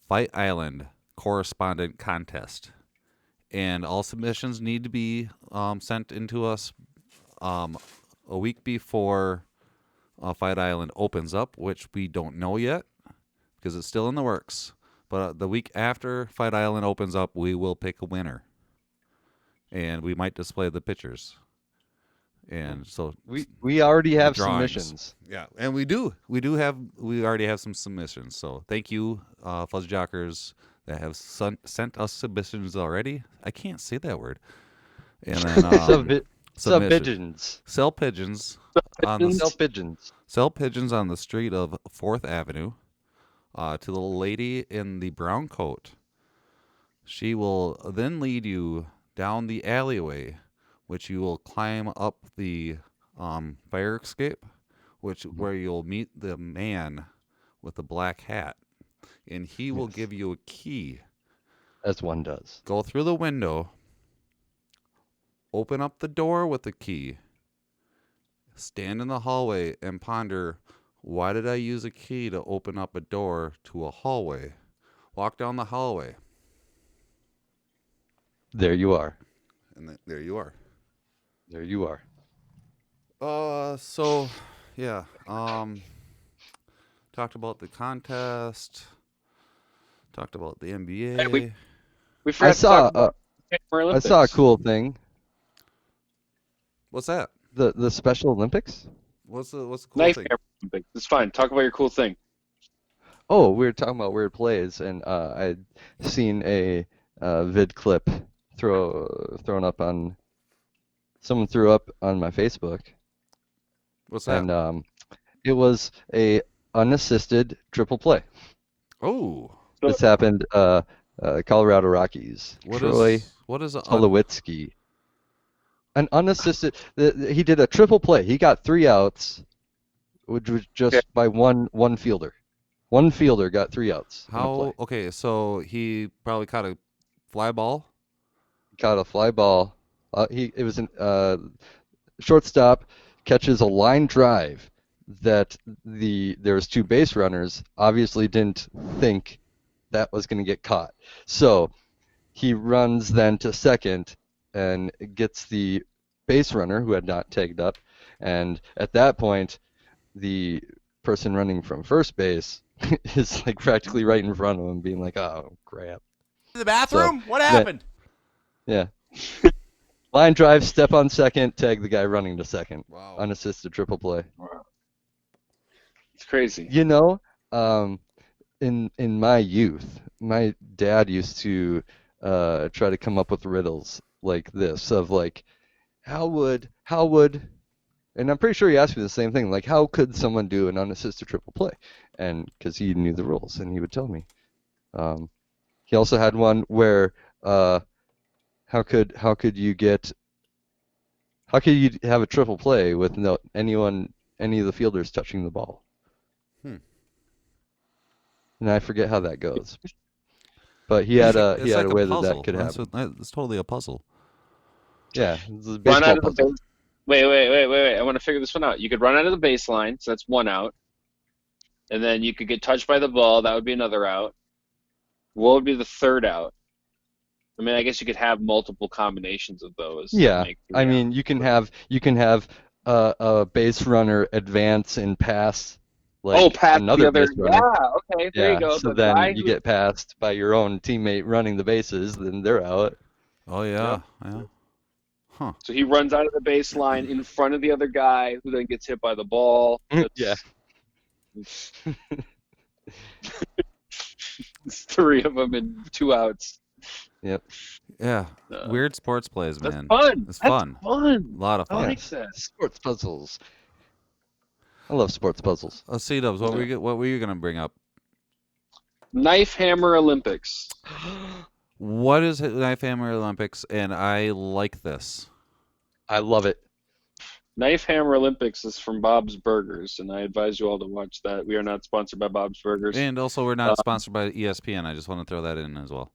Fight Island correspondent contest. And all submissions need to be sent into us a week before Fight Island opens up, which we don't know yet because it's still in the works. But the week after Fight Island opens up, we will pick a winner. And we might display the pictures. And so We already have drawings. submissions. Yeah, and we already have some submissions. So thank you, FuzzJockers, that have sent us submissions already. I can't say that word. And then Sub-pigeons. sell pigeons Sell pigeons. on the street of 4th Avenue to the lady in the brown coat. She will then lead you down the alleyway, which you will climb up the fire escape, where you'll meet the man with the black hat, and he will give you a key. As one does. Go through the window, open up the door with the key, stand in the hallway and ponder, why did I use a key to open up a door to a hallway? Walk down the hallway. There you are. And there you are. There you are. So, yeah. Talked about the contest. Talked about the NBA. Hey, we forgot to talk about the Summer I Olympics. saw a cool thing. What's that? The Special Olympics. What's the cool Knife thing? Hammer Olympics. It's fine. Talk about your cool thing. Oh, we were talking about weird plays, and I'd seen a vid clip thrown up on. Someone threw up on my Facebook, What's that? and it was a unassisted triple play. Oh, This happened. Colorado Rockies. Troy what is a Tulowitzki. An unassisted. He did a triple play. He got 3 outs, which was just by one fielder. One fielder got 3 outs. in a play. Okay, so he probably caught a fly ball. Caught a fly ball. It was an shortstop catches a line drive that there's 2 base runners obviously didn't think that was going to get caught. So he runs then to second and gets the base runner who had not tagged up, and at that point, the person running from first base is like practically right in front of him, being like, "Oh crap!" The bathroom? What then- happened? Yeah. Line drive, step on second, tag the guy running to second. Wow. Unassisted triple play. Wow. It's crazy. You know, in my youth, my dad used to try to come up with riddles like this of like, how would, and I'm pretty sure he asked me the same thing, like how could someone do an unassisted triple play? And because he knew the rules, and he would tell me. He also had one where how could you have a triple play with any of the fielders touching the ball? And I forget how that goes. But he had a way that could happen. It's totally a puzzle. Yeah, it's a Run baseball out of the puzzle. base. Wait. I want to figure this one out. You could run out of the baseline, so that's one out. And then you could get touched by the ball. That would be another out. What would be the third out? I mean, I guess you could have multiple combinations of those. Yeah, Make I three mean, you can have a base runner advance and pass like past another the other. base runner. Yeah, okay, there you go. So The then guy you who- get passed by your own teammate running the bases, then they're out. Oh yeah, yeah. Huh. So he runs out of the baseline in front of the other guy, who then gets hit by the ball. Yeah. It's three of them and 2 outs. Yep. Yeah. Uh, Weird sports plays, That's man. fun. It's That's fun. fun. A lot of I fun. like that. Sports puzzles. I love sports puzzles. C-Dubs, what were you gonna bring up? Knife Hammer Olympics. What is Knife Hammer Olympics? And I like this. I love it. Knife Hammer Olympics is from Bob's Burgers, and I advise you all to watch that. We are not sponsored by Bob's Burgers. And also, we're not sponsored by ESPN. I just want to throw that in as well.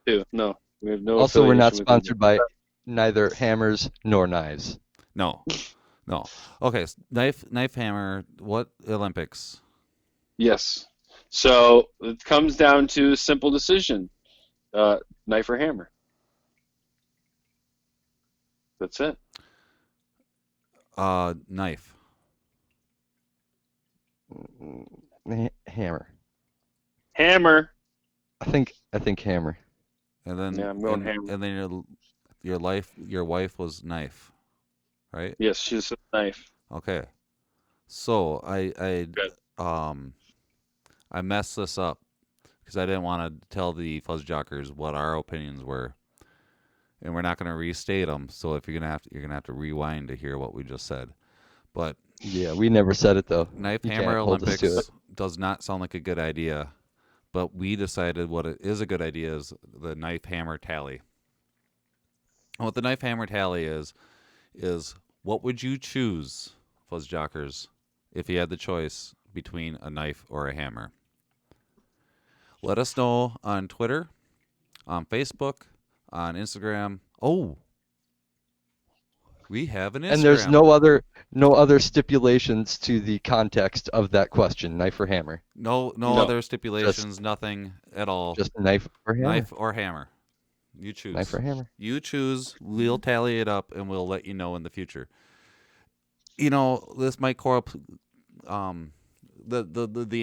Too. No, we have no. Also, we're not affiliation with sponsored them. by neither hammers nor knives. No. Okay, Knife Hammer. What Olympics? Yes. So it comes down to a simple decision: knife or hammer. That's it. Knife. Hammer. Hammer. I think hammer. And then Yeah, I'm going hammer. And then your wife was knife, right? Yes, she's a knife. Okay. So I messed this up because I didn't want to tell the FuzzJockers what our opinions were, and we're not going to restate them. So if you're gonna have to rewind to hear what we just said. But Yeah, we never said it though. Knife You Hammer can't hold us to Olympics does not sound like a good idea, but we decided what it is a good idea is the Knife Hammer Tally. And what the Knife Hammer Tally is what would you choose, FuzzJockers, if you had the choice between a knife or a hammer? Let us know on Twitter, on Facebook, on Instagram. Oh, we have an Instagram. And there's no other stipulations to the context of that question, knife or hammer. no other stipulations, nothing at all. Just knife or hammer. Knife or hammer. You choose. Knife or hammer. You choose. We'll tally it up and we'll let you know in the future. You know, this might the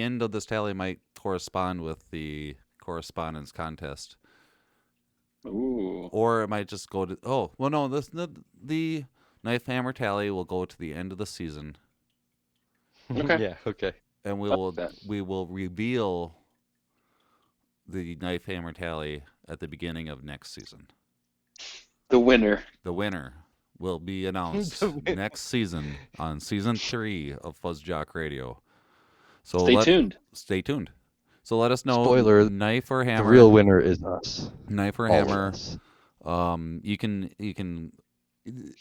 end of this tally might correspond with the correspondence contest. Ooh. Or it might just go to the Knife Hammer Tally will go to the end of the season, Okay. Yeah, okay. and we will reveal the Knife Hammer Tally at the beginning of next season. The winner. The winner will be announced next season on season 3 of FuzzJockRadio. So Stay tuned. So let us know. Spoiler, Knife or hammer. The real winner is us. Knife or All of hammer. us.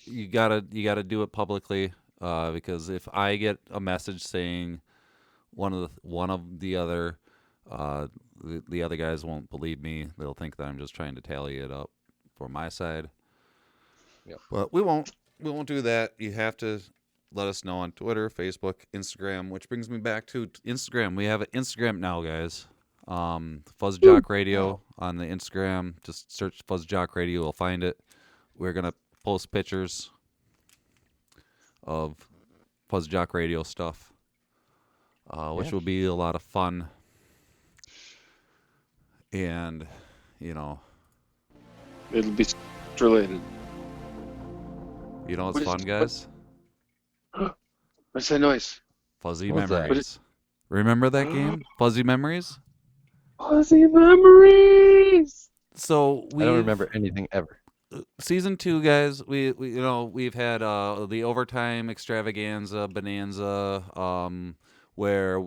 You gotta do it publicly because if I get a message saying one of the other the other guys won't believe me. They'll think that I'm just trying to tally it up for my side. Yep. But we won't do that. You have to let us know on Twitter, Facebook, Instagram, which brings me back to Instagram. We have an Instagram now, guys. FuzzJockRadio on the Instagram. Just search FuzzJockRadio. You'll find it. We're going to post pictures of FuzzJockRadio stuff, which will be a lot of fun. And, It'll be related. You know what's What is- fun, guys? What's that noise? Fuzzy What's that? Memories. Remember that game? Fuzzy Memories? Fuzzy memories. So I don't remember anything ever. Season 2, guys. We've had the overtime extravaganza bonanza, where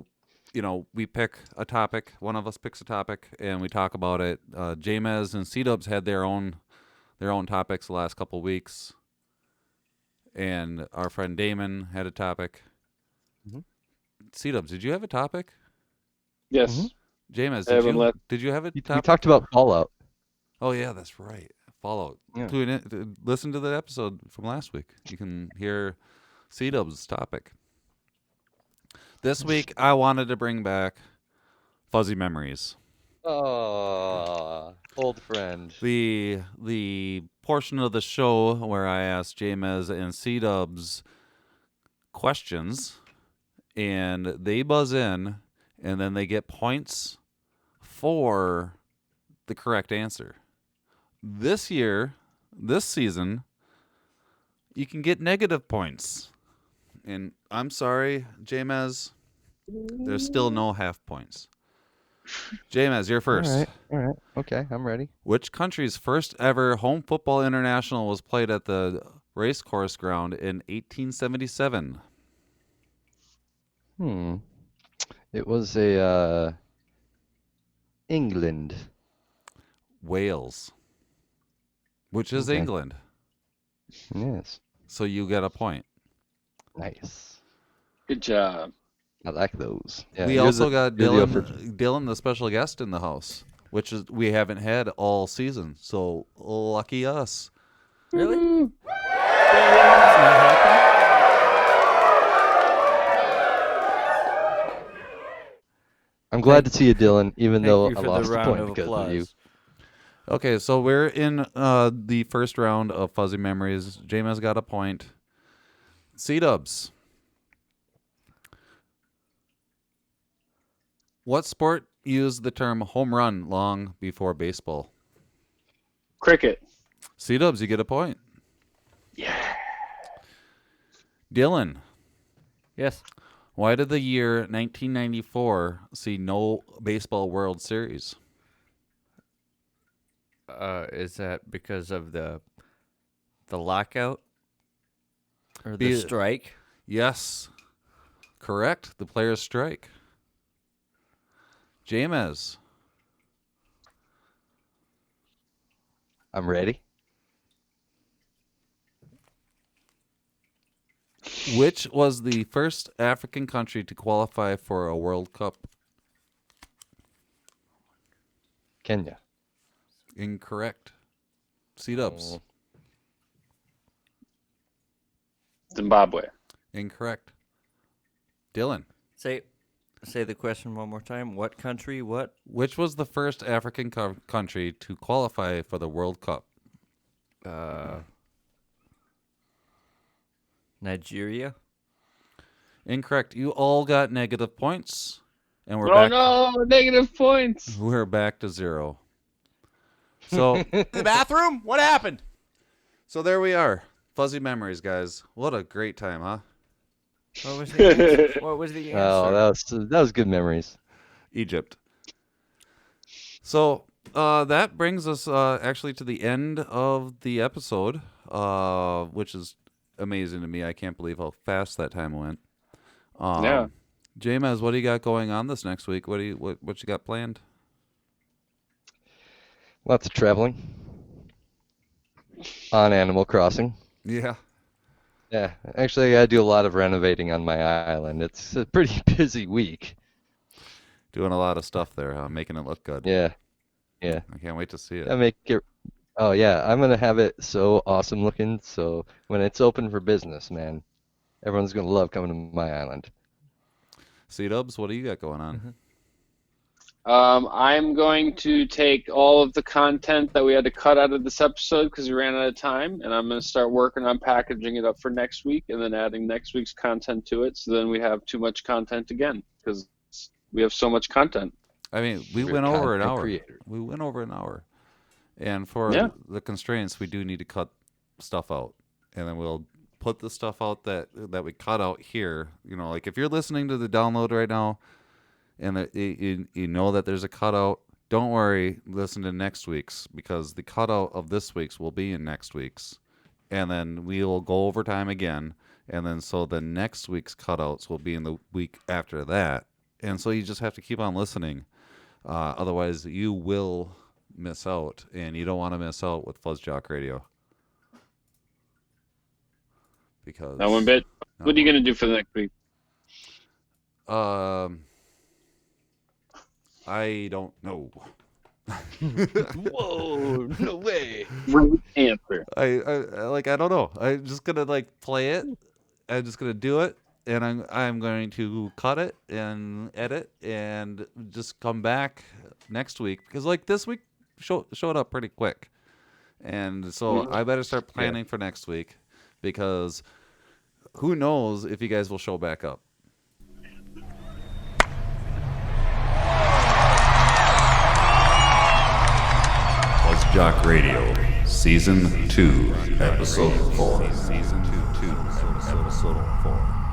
we pick a topic. One of us picks a topic and we talk about it. Jamez and C-Dubs had their own topics the last couple weeks. And our friend Damon had a topic. Mm-hmm. C-Dubs, did you have a topic? Yes. Mhm. James, I haven't left. did you have a We topic? talked about Fallout. Oh, yeah, that's right. Fallout. Yeah. Listen to the episode from last week. You can hear C-Dub's topic. This week, I wanted to bring back Fuzzy Memories. Oh, old friend. The portion of the show where I asked Jamez and C-Dubs questions, and they buzz in, and then they get points for the correct answer. This season, you can get negative points. And I'm sorry, Jamez, there's still no half points. Jamez, you're first. All right. Okay, I'm ready. Which country's first ever home football international was played at the racecourse ground in 1877? It was England. Wales. Which is Okay. England. Yes. So you get a point. Nice. Good job. I like those. Yeah, We you're also the- got you're the Dylan, the special guest in the house, which is we haven't had all season. So lucky us. Really? That's not happening. I'm glad to see you, Dylan, even though Thank I you for lost the a round point of because of you. applause. Okay, so we're in the first round of Fuzzy Memories. James got a point. C-Dubs. What sport used the term home run long before baseball? Cricket. C-Dubs, you get a point. Yeah. Dylan, Yes. why did the year 1994 see no baseball World Series? Is that because of the lockout or Be- the strike? Yes, correct. The players' strike. James, I'm ready. which was the first African country to qualify for a World Cup? Kenya. Incorrect. C-Dubs. Zimbabwe. Incorrect. Dylan, Say the question one more time. What country? What? which was the first African country to qualify for the World Cup? Nigeria. Incorrect. You all got negative points, and we're Oh back. no, negative points. We're back to 0. So, The bathroom? What happened? so there we are. Fuzzy memories, guys. What a great time, huh? What was the answer? What was the answer? Oh, that was good memories. Egypt. So that brings us actually to the end of the episode, which is amazing to me. I can't believe how fast that time went. Yeah. James, what do you got going on this next week? What you got planned? Lots of traveling on Animal Crossing. Yeah. Yeah, actually, I gotta do a lot of renovating on my island. It's a pretty busy week. Doing a lot of stuff there, huh? Making it look good. Yeah, I can't wait to see it. I make it. Oh yeah, I'm gonna have it so awesome looking. So when it's open for business, man, everyone's gonna love coming to my island. C-Dubs, what do you got going on? I'm going to take all of the content that we had to cut out of this episode because we ran out of time, and I'm going to start working on packaging it up for next week and then adding next week's content to it, so then we have too much content again because we have so much content. I mean, we We're went over an content hour. creators. We went over an hour. And for Yeah. the constraints, we do need to cut stuff out. And then we'll put the stuff out that we cut out here. You know, like if you're listening to the download right now and you know that there's a cutout, don't worry, listen to next week's, because the cutout of this week's will be in next week's. And then we will go over time again. And then so the next week's cutouts will be in the week after that. And so you just have to keep on listening. Otherwise, you will miss out, and you don't want to miss out with FuzzJock Radio. Because Now, one bit. What are you going to do for the next week? I don't know. Whoa, no way. Right answer. I don't know. I'm just gonna play it. I'm just gonna do it, and I'm going to cut it and edit and just come back next week, because this week showed up pretty quick, and so I better start planning for next week, because who knows if you guys will show back up. FuzzJock Radio, Season 2, Episode 4. Season 2, Episode 4.